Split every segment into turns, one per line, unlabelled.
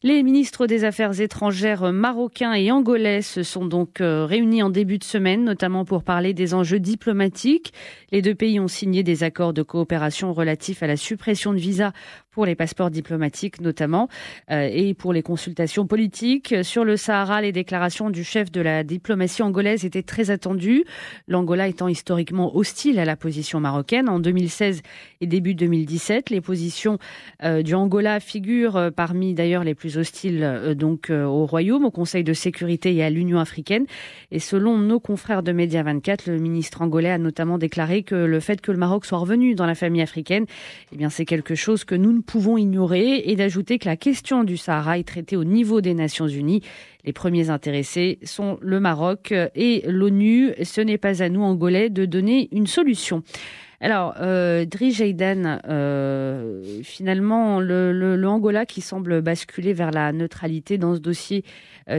Les ministres des Affaires étrangères marocains et angolais se sont donc réunis en début de semaine, notamment pour parler des enjeux diplomatiques. Les deux pays ont signé des accords de coopération relatifs à la suppression de visas pour les passeports diplomatiques notamment, et pour les consultations politiques. Sur le Sahara, les déclarations du chef de la diplomatie angolaise étaient très attendues, l'Angola étant historiquement hostile à la position marocaine. En 2016 et début 2017, les positions du Angola figurent parmi d'ailleurs les plus hostiles au Royaume, au Conseil de sécurité et à l'Union africaine. Et selon nos confrères de Média 24, le ministre angolais a notamment déclaré que le fait que le Maroc soit revenu dans la famille africaine, eh bien c'est quelque chose que nous ne pouvons ignorer, et d'ajouter que la question du Sahara est traitée au niveau des Nations Unies. Les premiers intéressés sont le Maroc et l'ONU. Ce n'est pas à nous, Angolais, de donner une solution. Alors, Dri Jeidan, finalement, le Angola qui semble basculer vers la neutralité dans ce dossier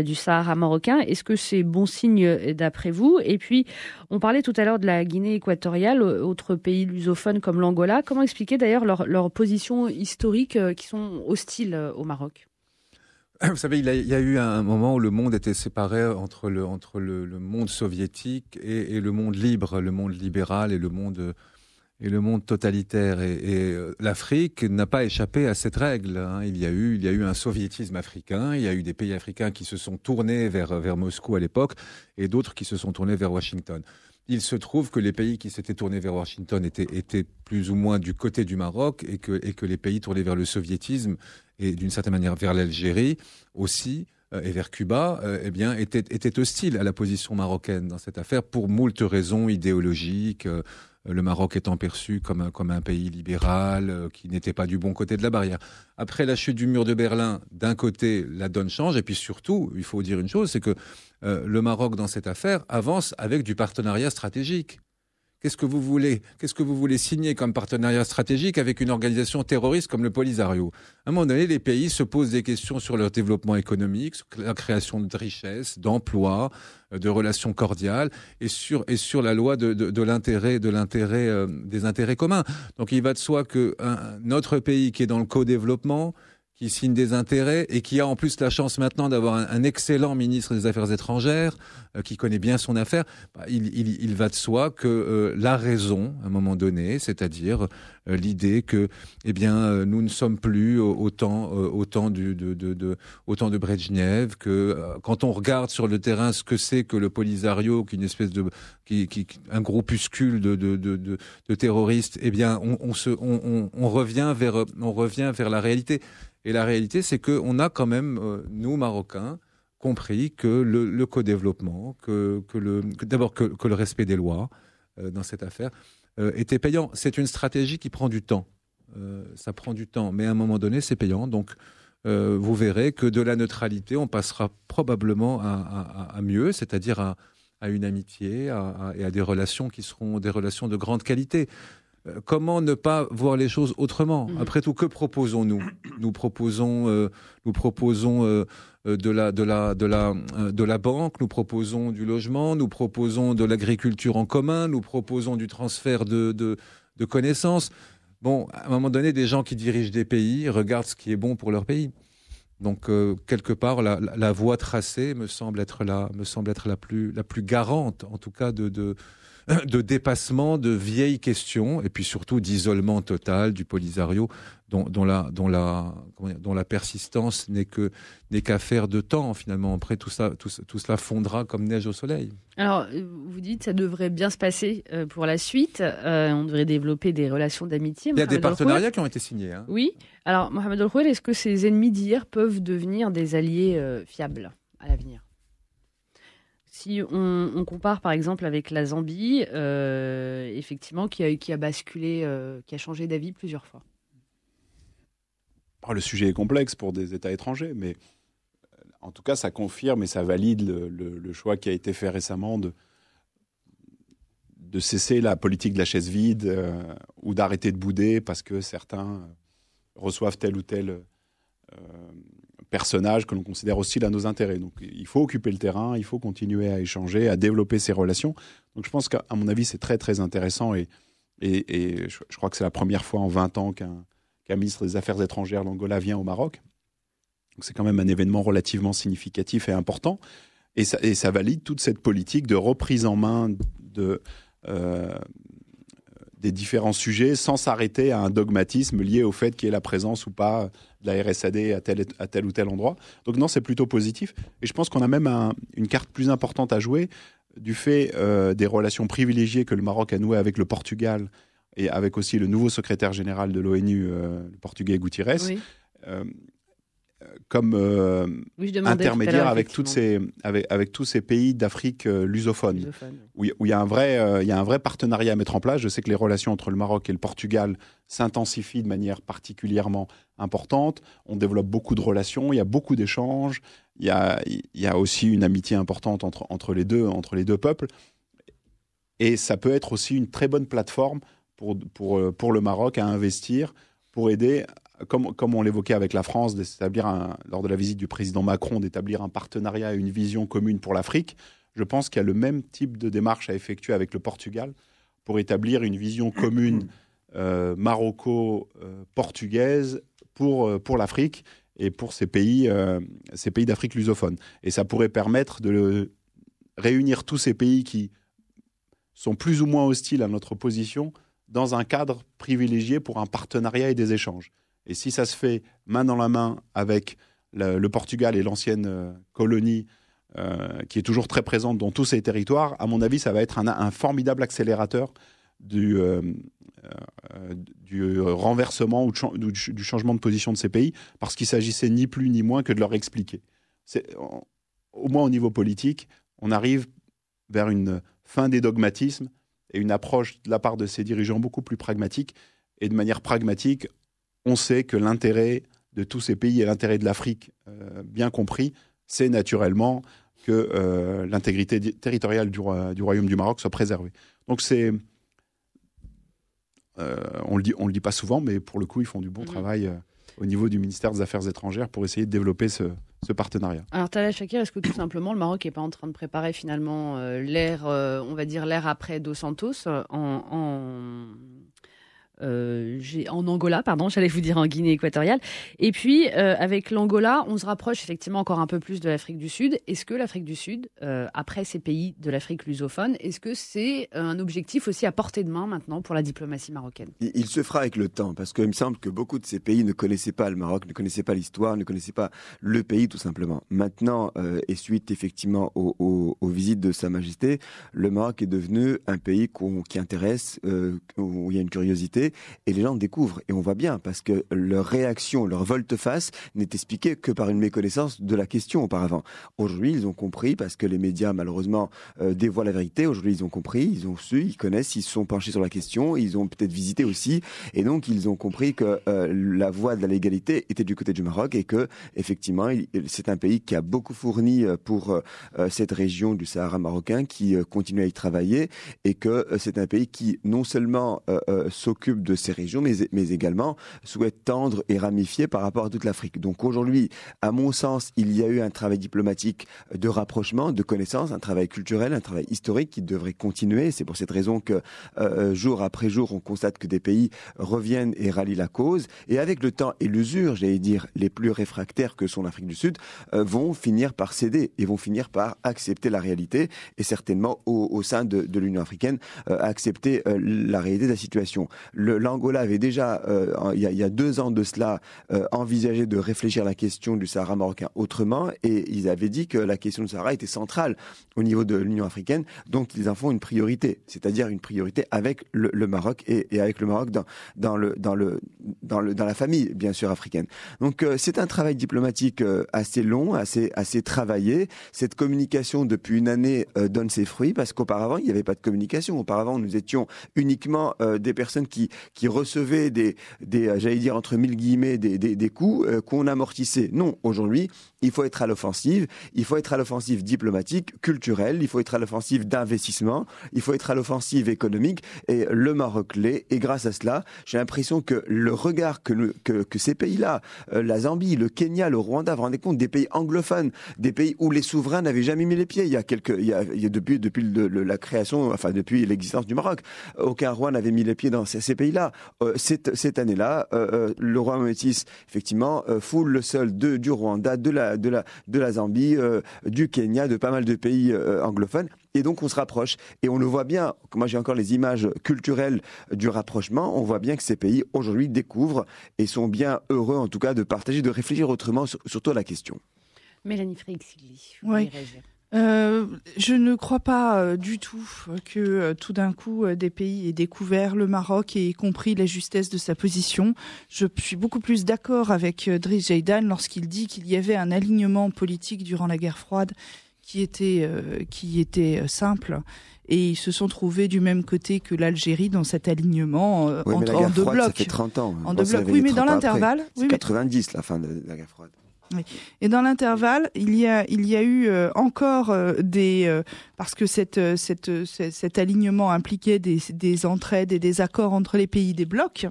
du Sahara marocain, est-ce que c'est bon signe d'après vous? Et puis, on parlait tout à l'heure de la Guinée équatoriale, autre pays lusophone comme l'Angola. Comment expliquer d'ailleurs leur position historique qui sont hostiles au Maroc?
Vous savez, il y a eu un moment où le monde était séparé entre le monde soviétique et le monde libre, le monde libéral et le monde totalitaire. Et l'Afrique n'a pas échappé à cette règle, hein. Il y a eu un soviétisme africain, il y a eu des pays africains qui se sont tournés vers Moscou à l'époque et d'autres qui se sont tournés vers Washington. Il se trouve que les pays qui s'étaient tournés vers Washington étaient plus ou moins du côté du Maroc, et que les pays tournés vers le soviétisme et d'une certaine manière vers l'Algérie aussi, et vers Cuba, étaient hostiles à la position marocaine dans cette affaire pour moult raisons idéologiques. Le Maroc étant perçu comme un pays libéral, qui n'était pas du bon côté de la barrière. Après la chute du mur de Berlin, d'un côté, la donne change, et puis surtout, il faut dire une chose, c'est que le Maroc, dans cette affaire, avance avec du partenariat stratégique. Qu'est-ce que vous voulez signer comme partenariat stratégique avec une organisation terroriste comme le Polisario? À un moment donné, les pays se posent des questions sur leur développement économique, sur la création de richesses, d'emplois, de relations cordiales, et sur la loi des intérêts communs. Donc il va de soi que notre pays qui est dans le co-développement, qui signe des intérêts et qui a en plus la chance maintenant d'avoir un excellent ministre des Affaires étrangères qui connaît bien son affaire, il va de soi que la raison, à un moment donné, c'est-à-dire l'idée que nous ne sommes plus au temps de Brejnev, que quand on regarde sur le terrain ce que c'est que le Polisario, qui est une espèce un groupuscule de terroristes, on revient vers la réalité. Et la réalité, c'est qu'on a quand même, nous, Marocains, compris que le co-développement, d'abord que le respect des lois dans cette affaire était payant. C'est une stratégie qui prend du temps. Ça prend du temps, mais à un moment donné, c'est payant. Donc, vous verrez que de la neutralité, on passera probablement à mieux, c'est-à-dire à une amitié et à des relations qui seront des relations de grande qualité. Comment ne pas voir les choses autrement? Après tout, que proposons-nous? Nous proposons de la banque, nous proposons du logement, nous proposons de l'agriculture en commun, nous proposons du transfert de connaissances. Bon, à un moment donné, des gens qui dirigent des pays regardent ce qui est bon pour leur pays. Donc, quelque part, la voie tracée me semble être la plus garante, en tout cas, de dépassement de vieilles questions, et puis surtout d'isolement total du Polisario, dont la persistance n'est qu'affaire de temps, finalement. Après, tout cela fondra comme neige au soleil.
Alors, vous dites que ça devrait bien se passer pour la suite. On devrait développer des relations d'amitié.
Il y a des partenariats qui ont été signés. Hein.
Oui. Alors, Mohamed El-Khouel, est-ce que ces ennemis d'hier peuvent devenir des alliés fiables à l'avenir? Si on compare par exemple avec la Zambie, effectivement, qui a basculé, qui a changé d'avis plusieurs fois.
Le sujet est complexe pour des États étrangers, mais en tout cas, ça confirme et ça valide le choix qui a été fait récemment de cesser la politique de la chaise vide ou d'arrêter de bouder parce que certains reçoivent tel ou tel personnage que l'on considère hostile à nos intérêts. Donc il faut occuper le terrain, il faut continuer à échanger, à développer ces relations. Donc je pense qu'à mon avis, c'est très très intéressant et je crois que c'est la première fois en 20 ans qu'un ministre des Affaires étrangères, l'Angola, vient au Maroc. Donc c'est quand même un événement relativement significatif et important. Et ça valide toute cette politique de reprise en main des différents sujets sans s'arrêter à un dogmatisme lié au fait qu'il y ait la présence ou pas de la RSAD à tel ou tel endroit. Donc non, c'est plutôt positif. Et je pense qu'on a même une carte plus importante à jouer du fait des relations privilégiées que le Maroc a nouées avec le Portugal et avec aussi le nouveau secrétaire général de l'ONU, le portugais Guterres. Oui. Comme intermédiaire avec tous ces pays d'Afrique lusophone, où il y a un vrai partenariat à mettre en place. Je sais que les relations entre le Maroc et le Portugal s'intensifient de manière particulièrement importante. On développe beaucoup de relations, il y a beaucoup d'échanges, il y a aussi une amitié importante entre les deux peuples. Et ça peut être aussi une très bonne plateforme pour le Maroc à investir, pour aider, comme on l'évoquait avec la France, lors de la visite du président Macron, d'établir un partenariat et une vision commune pour l'Afrique. Je pense qu'il y a le même type de démarche à effectuer avec le Portugal pour établir une vision commune maroco-portugaise pour l'Afrique et pour ces pays d'Afrique lusophone. Et ça pourrait permettre de réunir tous ces pays qui sont plus ou moins hostiles à notre position dans un cadre privilégié pour un partenariat et des échanges. Et si ça se fait main dans la main avec le Portugal et l'ancienne colonie qui est toujours très présente dans tous ces territoires, à mon avis, ça va être un formidable accélérateur du renversement ou du changement de position de ces pays, parce qu'il s'agissait ni plus ni moins que de leur expliquer. Au moins au niveau politique, on arrive vers une fin des dogmatismes et une approche de la part de ces dirigeants beaucoup plus pragmatique. Et de manière pragmatique, on sait que l'intérêt de tous ces pays et l'intérêt de l'Afrique, bien compris, c'est naturellement que l'intégrité territoriale du Royaume du Maroc soit préservée. Donc on le dit pas souvent, mais pour le coup, ils font du bon travail au niveau du ministère des Affaires étrangères pour essayer de développer ce partenariat.
Alors Talal Shakir, est-ce que tout simplement le Maroc n'est pas en train de préparer finalement l'ère après Dos Santos en Angola, j'allais vous dire en Guinée équatoriale. Et puis, avec l'Angola, on se rapproche effectivement encore un peu plus de l'Afrique du Sud. Est-ce que l'Afrique du Sud, après ces pays de l'Afrique lusophone, est-ce que c'est un objectif aussi à portée de main maintenant pour la diplomatie marocaine ?
Il se fera avec le temps, parce qu'il me semble que beaucoup de ces pays ne connaissaient pas le Maroc, ne connaissaient pas l'histoire, ne connaissaient pas le pays tout simplement. Maintenant, et suite effectivement aux visites de Sa Majesté, le Maroc est devenu un pays qui intéresse, où il y a une curiosité. Et les gens découvrent, et on voit bien, parce que leur réaction, leur volte-face n'est expliquée que par une méconnaissance de la question auparavant. Aujourd'hui, ils ont compris, parce que les médias, malheureusement, dévoilent la vérité. Aujourd'hui, ils ont compris, ils ont su, ils connaissent, ils se sont penchés sur la question, ils ont peut-être visité aussi, et donc ils ont compris que la voie de la légalité était du côté du Maroc, et que, effectivement, c'est un pays qui a beaucoup fourni pour cette région du Sahara marocain, qui continue à y travailler, et que c'est un pays qui, non seulement s'occupe de ces régions, mais également souhaite tendre et ramifier par rapport à toute l'Afrique. Donc aujourd'hui, à mon sens, il y a eu un travail diplomatique de rapprochement, de connaissance, un travail culturel, un travail historique qui devrait continuer. C'est pour cette raison que jour après jour, on constate que des pays reviennent et rallient la cause. Et avec le temps et l'usure, j'allais dire, les plus réfractaires que sont l'Afrique du Sud, vont finir par céder et vont finir par accepter la réalité et certainement au sein de l'Union africaine, accepter la réalité de la situation. L'Angola avait déjà, il y a 2 ans de cela, envisagé de réfléchir à la question du Sahara marocain autrement, et ils avaient dit que la question du Sahara était centrale au niveau de l'Union africaine, donc ils en font une priorité, c'est-à-dire une priorité avec le Maroc et avec le Maroc dans la famille, bien sûr, africaine. Donc c'est un travail diplomatique assez long, assez travaillé. Cette communication depuis une année donne ses fruits, parce qu'auparavant, il n'y avait pas de communication. Auparavant, nous étions uniquement des personnes qui recevaient des j'allais dire entre mille guillemets, des coups qu'on amortissait. Non, aujourd'hui, il faut être à l'offensive. Il faut être à l'offensive diplomatique, culturelle. Il faut être à l'offensive d'investissement. Il faut être à l'offensive économique. Et le Maroc l'est. Et grâce à cela, j'ai l'impression que le regard que ces pays-là, la Zambie, le Kenya, le Rwanda, vous vous rendez compte, des pays anglophones, des pays où les souverains n'avaient jamais mis les pieds. Il y a depuis la création, enfin depuis l'existence du Maroc, aucun roi n'avait mis les pieds dans ces pays. pays-là. Cette année-là, le roi Métis, effectivement, foule le sol du Rwanda, de la Zambie, du Kenya, de pas mal de pays anglophones. Et donc on se rapproche. Et on le voit bien, moi j'ai encore les images culturelles du rapprochement, on voit bien que ces pays aujourd'hui découvrent et sont bien heureux en tout cas de partager, de réfléchir autrement surtout à la question.
Mélanie Freixigli,
oui. Je ne crois pas du tout que tout d'un coup des pays aient découvert le Maroc et aient compris la justesse de sa position. Je suis beaucoup plus d'accord avec Driss Jeydan lorsqu'il dit qu'il y avait un alignement politique durant la guerre froide qui était simple, et ils se sont trouvés du même côté que l'Algérie dans cet alignement en deux blocs.
Ça fait 30 ans.
En deux blocs. Oui, mais dans l'intervalle,
c'est 90 la fin de la guerre froide.
Oui. Et dans l'intervalle, il y a eu encore parce que cet alignement impliquait des entraides et des accords entre les pays des blocs.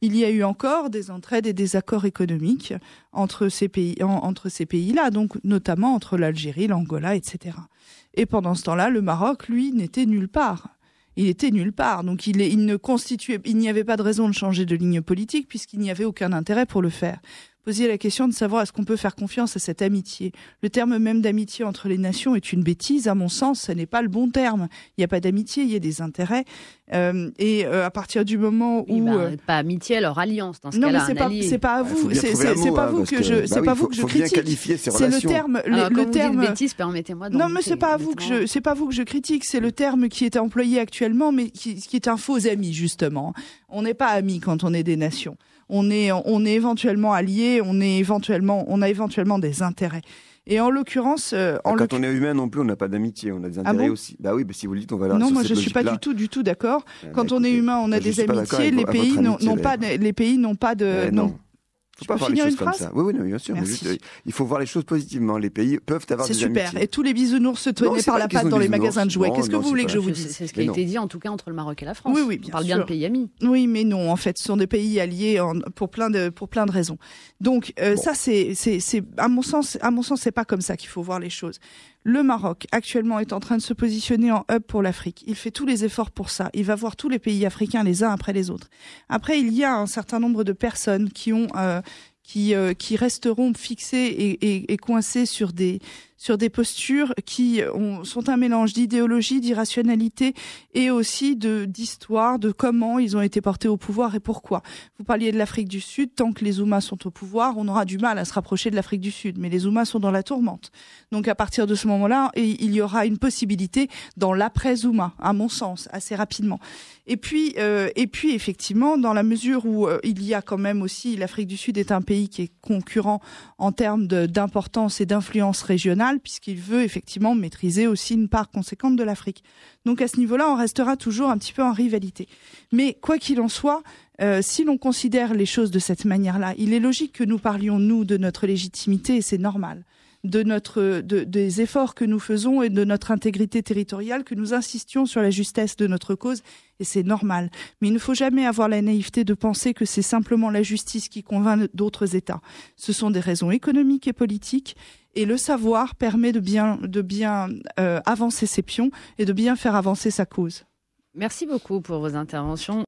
Il y a eu encore des entraides et des accords économiques entre ces pays-là, donc notamment entre l'Algérie, l'Angola, etc. Et pendant ce temps-là, le Maroc, lui, n'était nulle part. Il était nulle part, donc il n'y avait pas de raison de changer de ligne politique puisqu'il n'y avait aucun intérêt pour le faire. Posiez la question de savoir est-ce qu'on peut faire confiance à cette amitié. Le terme même d'amitié entre les nations est une bêtise, à mon sens, ce n'est pas le bon terme. Il n'y a pas d'amitié, il y a des intérêts. À partir du moment où
pas amitié, alors alliance dans ce
non,
cas-là.
Non, mais c'est pas à vous. C'est pas vous que je critique. C'est le terme.
Le terme. Bêtise, permettez-moi.
Non, mais c'est pas vous que je critique. C'est le terme qui est employé actuellement, mais qui est un faux ami justement. On n'est pas amis quand on est des nations. On est éventuellement alliés, on a éventuellement des intérêts. Et en l'occurrence,
quand on est humain non plus, on n'a pas d'amitié, on a des intérêts aussi. Bah oui, si vous le dites, on va là.
Non, moi je suis pas du tout d'accord. Quand on est humain, on a des amitiés. Les pays n'ont pas de. Non.
Il ne faut pas voir les choses comme ça. Oui, bien sûr. Mais juste, il faut voir les choses positivement. Les pays peuvent avoir des amitiés.
C'est super. Et tous les bisounours se tenaient par la patte dans les magasins de jouets. Qu'est-ce que vous voulez que je vous dise ?
C'est ce qui a été dit, en tout cas, entre le Maroc et la France.
Oui, bien sûr.
On parle bien de pays amis.
Oui, mais non. En fait, ce sont des pays alliés pour plein de raisons. Donc, ça, c'est à mon sens, c'est pas comme ça qu'il faut voir les choses. Le Maroc, actuellement, est en train de se positionner en hub pour l'Afrique. Il fait tous les efforts pour ça. Il va voir tous les pays africains les uns après les autres. Après, il y a un certain nombre de personnes qui resteront fixées et coincées sur des postures qui sont un mélange d'idéologie, d'irrationalité et aussi d'histoire, de comment ils ont été portés au pouvoir et pourquoi. Vous parliez de l'Afrique du Sud, tant que les Zoumas sont au pouvoir, on aura du mal à se rapprocher de l'Afrique du Sud, mais les Zoumas sont dans la tourmente. Donc à partir de ce moment-là, il y aura une possibilité dans l'après-Zouma, à mon sens, assez rapidement. Et puis effectivement, dans la mesure où il y a quand même aussi, l'Afrique du Sud est un pays qui est concurrent en termes d'importance et d'influence régionale, puisqu'il veut effectivement maîtriser aussi une part conséquente de l'Afrique. Donc à ce niveau-là, on restera toujours un petit peu en rivalité. Mais quoi qu'il en soit, si l'on considère les choses de cette manière-là, il est logique que nous parlions, nous, de notre légitimité, et c'est normal, des efforts que nous faisons et de notre intégrité territoriale, que nous insistions sur la justesse de notre cause, et c'est normal. Mais il ne faut jamais avoir la naïveté de penser que c'est simplement la justice qui convainc d'autres États. Ce sont des raisons économiques et politiques, et le savoir permet de bien avancer ses pions et de bien faire avancer sa cause.
Merci beaucoup pour vos interventions.